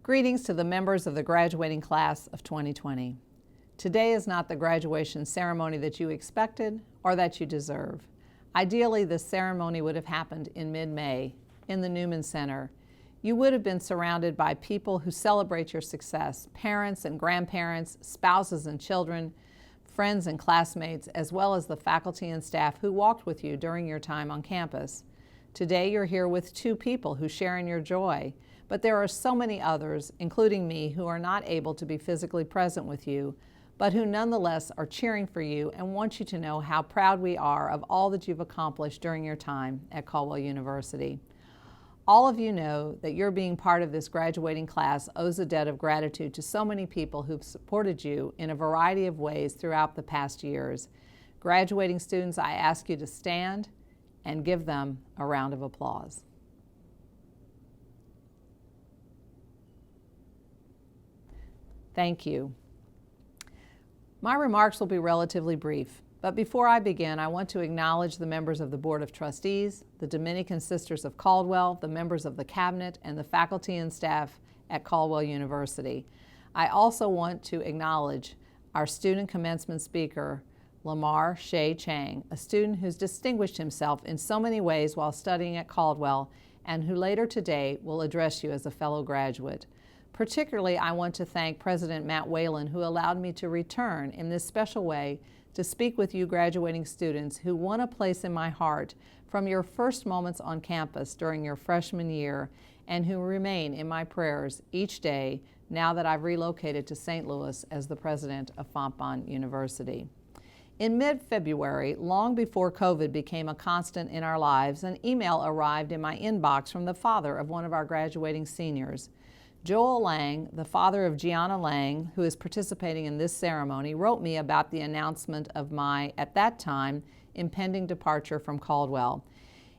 Greetings to the members of the graduating class of 2020. Today is not the graduation ceremony that you expected or that you deserve. Ideally, this ceremony would have happened in mid-May in the Newman Center. You would have been surrounded by people who celebrate your success, parents and grandparents, spouses and children, friends and classmates, as well as the faculty and staff who walked with you during your time on campus. Today, you're here with two people who share in your joy, but there are so many others, including me, who are not able to be physically present with you, but who nonetheless are cheering for you and want you to know how proud we are of all that you've accomplished during your time at Caldwell University. All of you know that your being part of this graduating class owes a debt of gratitude to so many people who've supported you in a variety of ways throughout the past years. Graduating students, I ask you to stand and give them a round of applause. Thank you. My remarks will be relatively brief, but before I begin, I want to acknowledge the members of the Board of Trustees, the Dominican Sisters of Caldwell, the members of the Cabinet, and the faculty and staff at Caldwell University. I also want to acknowledge our student commencement speaker, Lamar Shea Chang, a student who's distinguished himself in so many ways while studying at Caldwell and who later today will address you as a fellow graduate. Particularly, I want to thank President Matt Whalen, who allowed me to return in this special way to speak with you graduating students who won a place in my heart from your first moments on campus during your freshman year and who remain in my prayers each day now that I've relocated to St. Louis as the president of Fontbonne University. In mid-February, long before COVID became a constant in our lives, an email arrived in my inbox from the father of one of our graduating seniors. Joel Lang, the father of Gianna Lang, who is participating in this ceremony, wrote me about the announcement of my, at that time, impending departure from Caldwell.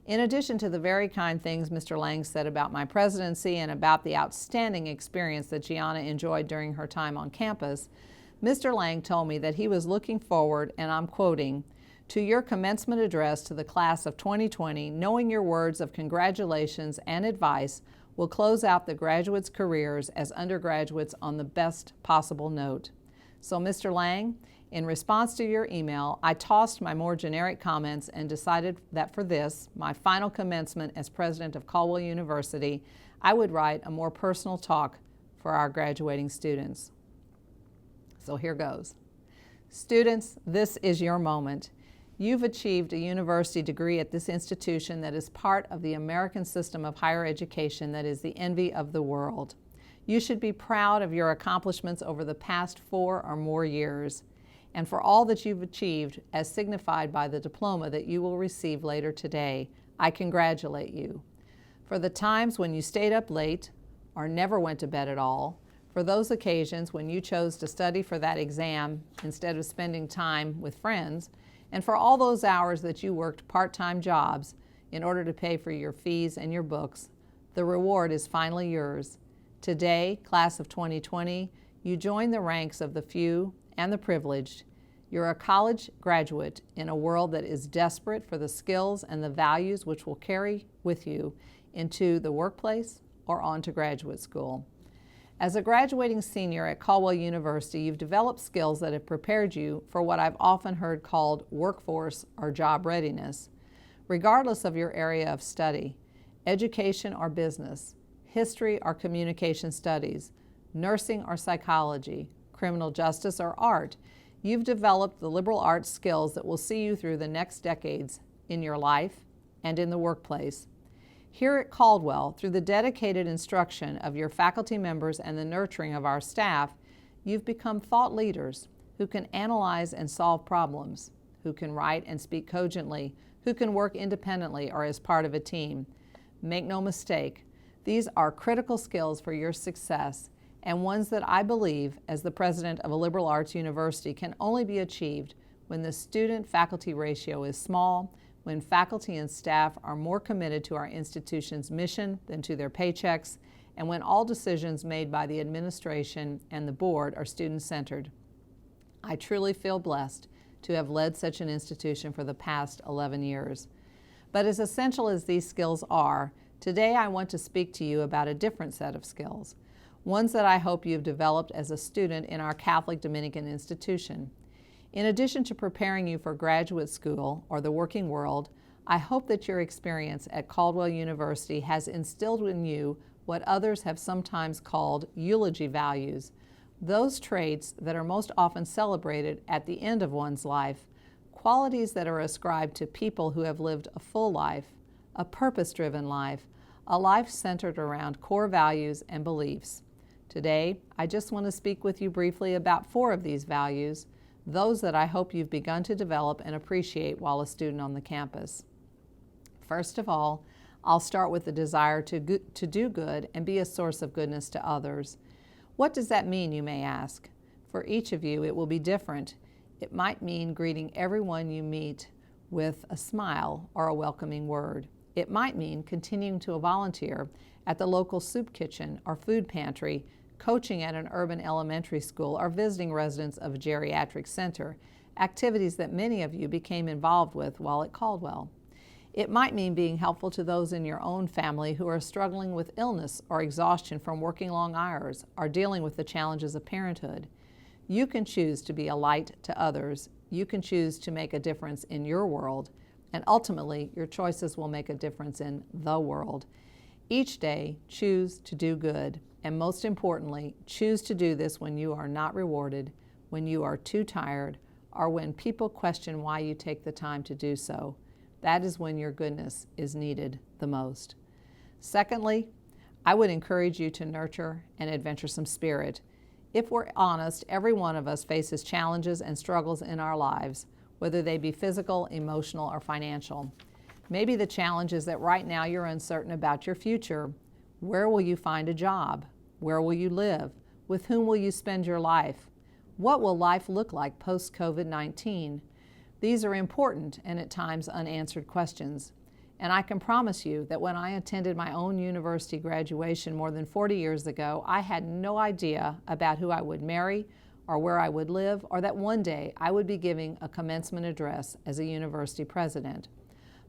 In addition to the very kind things Mr. Lang said about my presidency and about the outstanding experience that Gianna enjoyed during her time on campus, Mr. Lang told me that he was looking forward, and I'm quoting, "to your commencement address to the class of 2020, knowing your words of congratulations and advice will close out the graduates' careers as undergraduates on the best possible note." So, Mr. Lang, in response to your email, I tossed my more generic comments and decided that for this, my final commencement as president of Caldwell University, I would write a more personal talk for our graduating students. So here goes. Students, this is your moment. You've achieved a university degree at this institution that is part of the American system of higher education that is the envy of the world. You should be proud of your accomplishments over the past 4 or more years, and for all that you've achieved as signified by the diploma that you will receive later today. I congratulate you. For the times when you stayed up late or never went to bed at all, for those occasions when you chose to study for that exam instead of spending time with friends, and for all those hours that you worked part-time jobs in order to pay for your fees and your books, the reward is finally yours. Today, class of 2020, you join the ranks of the few and the privileged. You're a college graduate in a world that is desperate for the skills and the values which will carry with you into the workplace or on to graduate school. As a graduating senior at Caldwell University, you've developed skills that have prepared you for what I've often heard called workforce or job readiness. Regardless of your area of study, education or business, history or communication studies, nursing or psychology, criminal justice or art, you've developed the liberal arts skills that will see you through the next decades in your life and in the workplace. Here at Caldwell, through the dedicated instruction of your faculty members and the nurturing of our staff, you've become thought leaders who can analyze and solve problems, who can write and speak cogently, who can work independently or as part of a team. Make no mistake, these are critical skills for your success and ones that I believe, as the president of a liberal arts university, can only be achieved when the student-faculty ratio is small, when faculty and staff are more committed to our institution's mission than to their paychecks, and when all decisions made by the administration and the board are student-centered. I truly feel blessed to have led such an institution for the past 11 years. But as essential as these skills are, today I want to speak to you about a different set of skills. ones that I hope you've developed as a student in our Catholic Dominican institution. In addition to preparing you for graduate school or the working world, I hope that your experience at Caldwell University has instilled in you what others have sometimes called eulogy values, those traits that are most often celebrated at the end of one's life, qualities that are ascribed to people who have lived a full life, a purpose-driven life, a life centered around core values and beliefs. Today, I just want to speak with you briefly about 4 of these values, those that I hope you've begun to develop and appreciate while a student on the campus. First of all, I'll start with the desire to do good and be a source of goodness to others. What does that mean, you may ask? For each of you, it will be different. It might mean greeting everyone you meet with a smile or a welcoming word. It might mean continuing to volunteer at the local soup kitchen or food pantry, coaching at an urban elementary school, or visiting residents of a geriatric center, activities that many of you became involved with while at Caldwell. It might mean being helpful to those in your own family who are struggling with illness or exhaustion from working long hours or dealing with the challenges of parenthood. You can choose to be a light to others. You can choose to make a difference in your world, and ultimately, your choices will make a difference in the world. Each day, choose to do good, and most importantly, choose to do this when you are not rewarded, when you are too tired, or when people question why you take the time to do so. That is when your goodness is needed the most. Secondly, I would encourage you to nurture an adventuresome spirit. If we're honest, every one of us faces challenges and struggles in our lives, whether they be physical, emotional, or financial. Maybe the challenge is that right now you're uncertain about your future. Where will you find a job? Where will you live? With whom will you spend your life? What will life look like post-COVID-19? These are important and at times unanswered questions. And I can promise you that when I attended my own university graduation more than 40 years ago, I had no idea about who I would marry or where I would live, or that one day I would be giving a commencement address as a university president.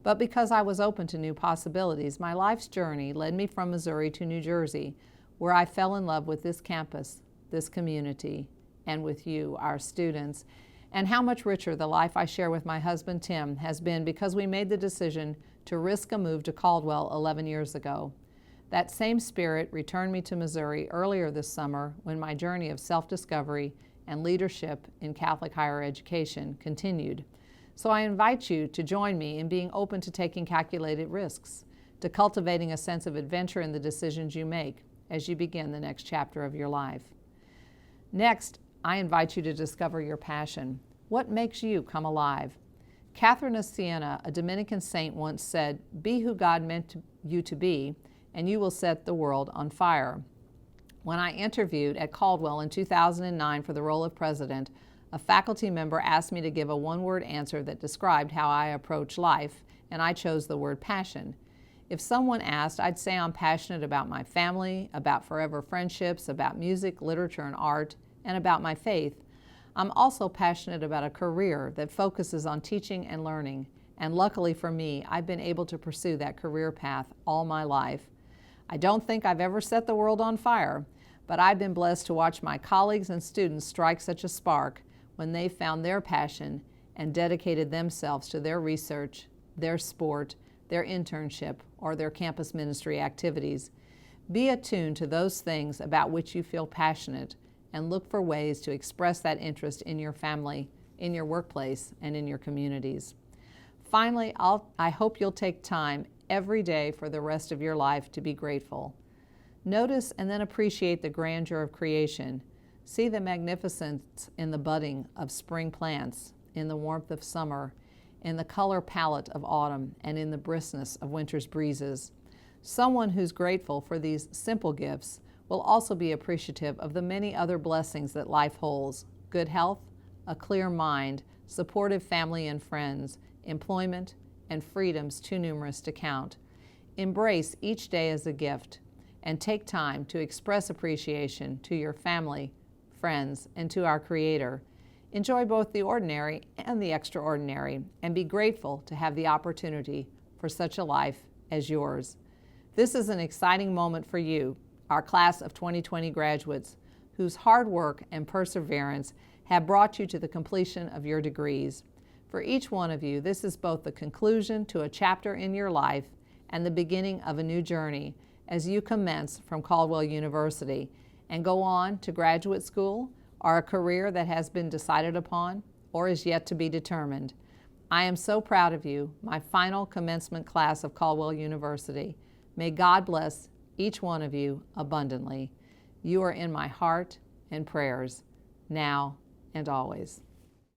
But because I was open to new possibilities, my life's journey led me from Missouri to New Jersey, where I fell in love with this campus, this community, and with you, our students, and how much richer the life I share with my husband, Tim, has been because we made the decision to risk a move to Caldwell 11 years ago. That same spirit returned me to Missouri earlier this summer when my journey of self-discovery and leadership in Catholic higher education continued. So I invite you to join me in being open to taking calculated risks, to cultivating a sense of adventure in the decisions you make as you begin the next chapter of your life. Next, I invite you to discover your passion. What makes you come alive? Catherine of Siena, a Dominican saint, once said, "Be who God meant you to be, and you will set the world on fire." When I interviewed at Caldwell in 2009 for the role of president, a faculty member asked me to give a one-word answer that described how I approach life, and I chose the word passion. If someone asked, I'd say I'm passionate about my family, about forever friendships, about music, literature, and art, and about my faith. I'm also passionate about a career that focuses on teaching and learning, and luckily for me, I've been able to pursue that career path all my life. I don't think I've ever set the world on fire, but I've been blessed to watch my colleagues and students strike such a spark when they found their passion and dedicated themselves to their research, their sport, their internship, or their campus ministry activities. Be attuned to those things about which you feel passionate and look for ways to express that interest in your family, in your workplace, and in your communities. Finally, I hope you'll take time every day for the rest of your life to be grateful. Notice and then appreciate the grandeur of creation. See the magnificence in the budding of spring plants, in the warmth of summer, in the color palette of autumn, and in the briskness of winter's breezes. Someone who's grateful for these simple gifts will also be appreciative of the many other blessings that life holds: good health, a clear mind, supportive family and friends, employment, and freedoms too numerous to count. Embrace each day as a gift and take time to express appreciation to your family, friends, and to our Creator. Enjoy both the ordinary and the extraordinary, and be grateful to have the opportunity for such a life as yours. This is an exciting moment for you. our class of 2020 graduates, whose hard work and perseverance have brought you to the completion of your degrees. For each one of you, this is both the conclusion to a chapter in your life and the beginning of a new journey as you commence from Caldwell University and go on to graduate school or a career that has been decided upon or is yet to be determined. I am so proud of you, my final commencement class of Caldwell University. May God bless each one of you abundantly. You are in my heart and prayers, now and always.